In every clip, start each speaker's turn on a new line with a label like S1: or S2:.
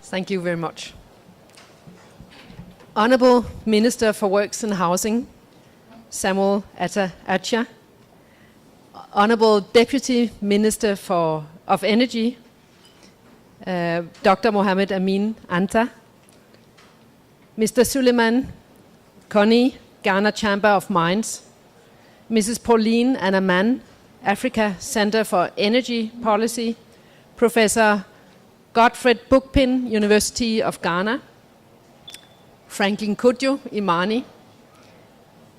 S1: Thank you very much. Honourable Minister for Works and Housing, Samuel Atta, Honourable Deputy Minister of Energy, Dr. Mohammed Amin Anta, Mr. Suleiman Koni, Ghana Chamber of Mines, Mrs. Pauline Anaman, Africa Center for Energy Policy, Professor Godfred Bookpin, University of Ghana, Franklin Kudjo, IMANI,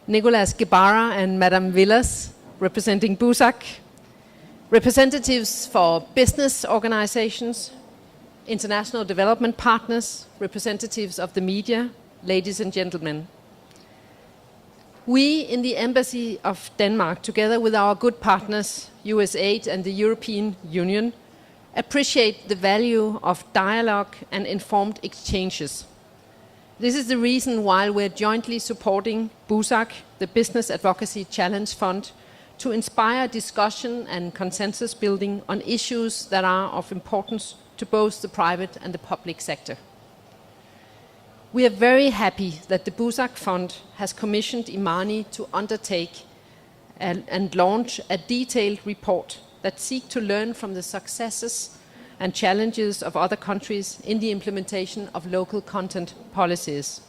S1: Nicolas Gebara and Madame Villas, representing BUSAC, representatives for business organizations, international development partners, representatives of the media, ladies and gentlemen. We in the Embassy of Denmark, together with our good partners, USAID and the European Union, appreciate the value of dialogue and informed exchanges. This is the reason why we're jointly supporting BUSAC, the Business Advocacy Challenge Fund, to inspire discussion and consensus building on issues that are of importance to both the private and the public sector. We are very happy that the BUSAC Fund has commissioned IMANI to undertake and launch a detailed report that seeks to learn from the successes and challenges of other countries in the implementation of local content policies.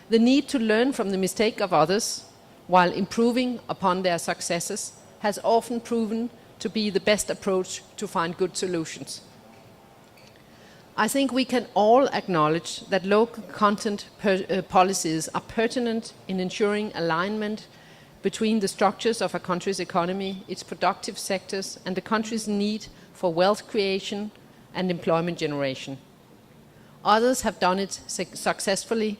S1: The need to learn from the mistake of others while improving upon their successes has often proven to be the best approach to find good solutions. I think we can all acknowledge that local content policies are pertinent in ensuring alignment between the structures of a country's economy, its productive sectors, and the country's need for wealth creation and employment generation. Others have done it successfully.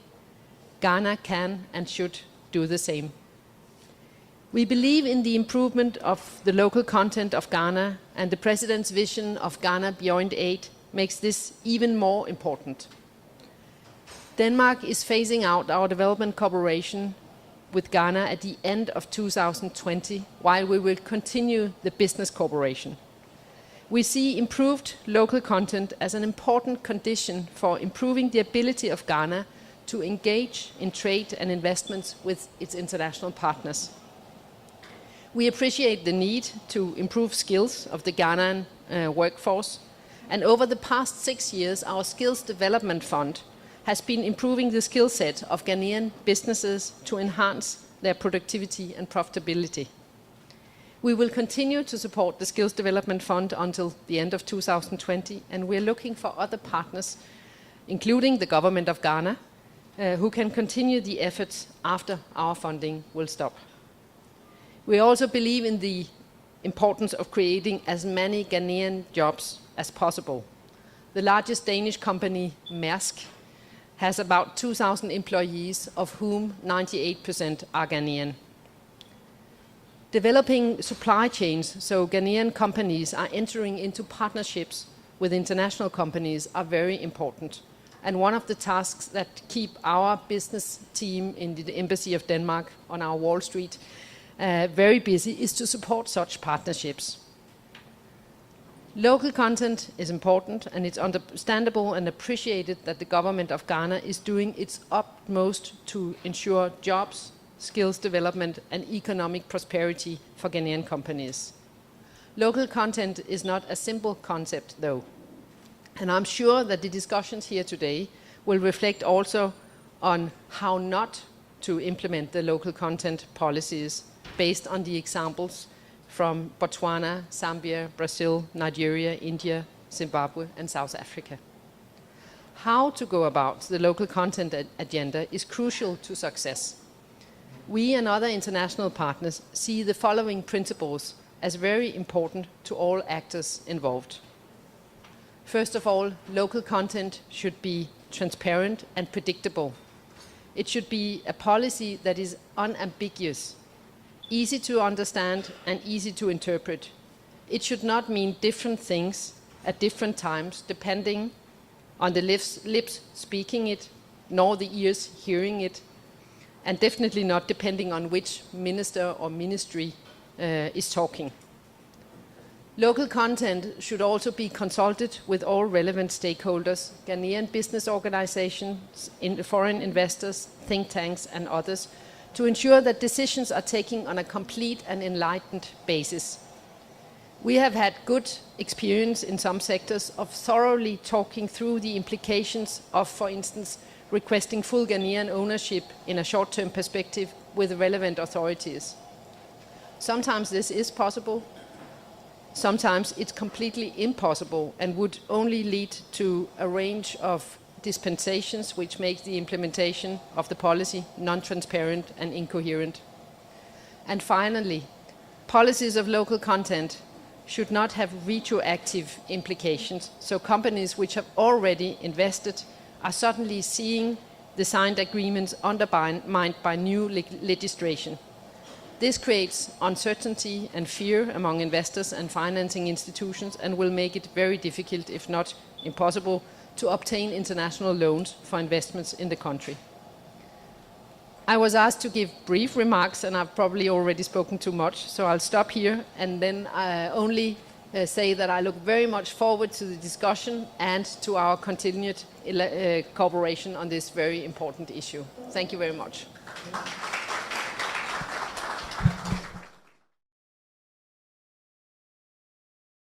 S1: Ghana can and should do the same. We believe in the improvement of the local content of Ghana, and the President's vision of Ghana Beyond Aid makes this even more important. Denmark is phasing out our development cooperation with Ghana at the end of 2020, while we will continue the business cooperation. We see improved local content as an important condition for improving the ability of Ghana to engage in trade and investments with its international partners. We appreciate the need to improve skills of the Ghanaian workforce, and over the past 6 years, our Skills Development Fund has been improving the skill set of Ghanaian businesses to enhance their productivity and profitability. We will continue to support the Skills Development Fund until the end of 2020, and we're looking for other partners, including the government of Ghana, who can continue the efforts after our funding will stop. We also believe in the importance of creating as many Ghanaian jobs as possible. The largest Danish company, Maersk, has about 2,000 employees, of whom 98% are Ghanaian. Developing supply chains so Ghanaian companies are entering into partnerships with international companies are very important. And one of the tasks that keep our business team in the Embassy of Denmark on our Wall Street very busy is to support such partnerships. Local content is important, and it's understandable and appreciated that the government of Ghana is doing its utmost to ensure jobs, skills development and economic prosperity for Ghanaian companies. Local content is not a simple concept though, and I'm sure that the discussions here today will reflect also on how not to implement the local content policies based on the examples from Botswana, Zambia, Brazil, Nigeria, India, Zimbabwe and South Africa. How to go about the local content agenda is crucial to success. We and other international partners see the following principles as very important to all actors involved. First of all, local content should be transparent and predictable. It should be a policy that is unambiguous, easy to understand and easy to interpret. It should not mean different things at different times depending on the lips speaking it, nor the ears hearing it, and definitely not depending on which minister or ministry is talking. Local content should also be consulted with all relevant stakeholders, Ghanaian business organizations, foreign investors, think tanks and others, to ensure that decisions are taken on a complete and enlightened basis. We have had good experience in some sectors of thoroughly talking through the implications of, for instance, requesting full Ghanaian ownership in a short-term perspective with relevant authorities. Sometimes this is possible. Sometimes it's completely impossible and would only lead to a range of dispensations which make the implementation of the policy non-transparent and incoherent. And finally, policies of local content should not have retroactive implications, so companies which have already invested are suddenly seeing the signed agreements undermined by new legislation. This creates uncertainty and fear among investors and financing institutions and will make it very difficult, if not impossible, to obtain international loans for investments in the country. I was asked to give brief remarks, and I've probably already spoken too much, so I'll stop here and then only say that I look very much forward to the discussion and to our continued cooperation on this very important issue. Thank you very much.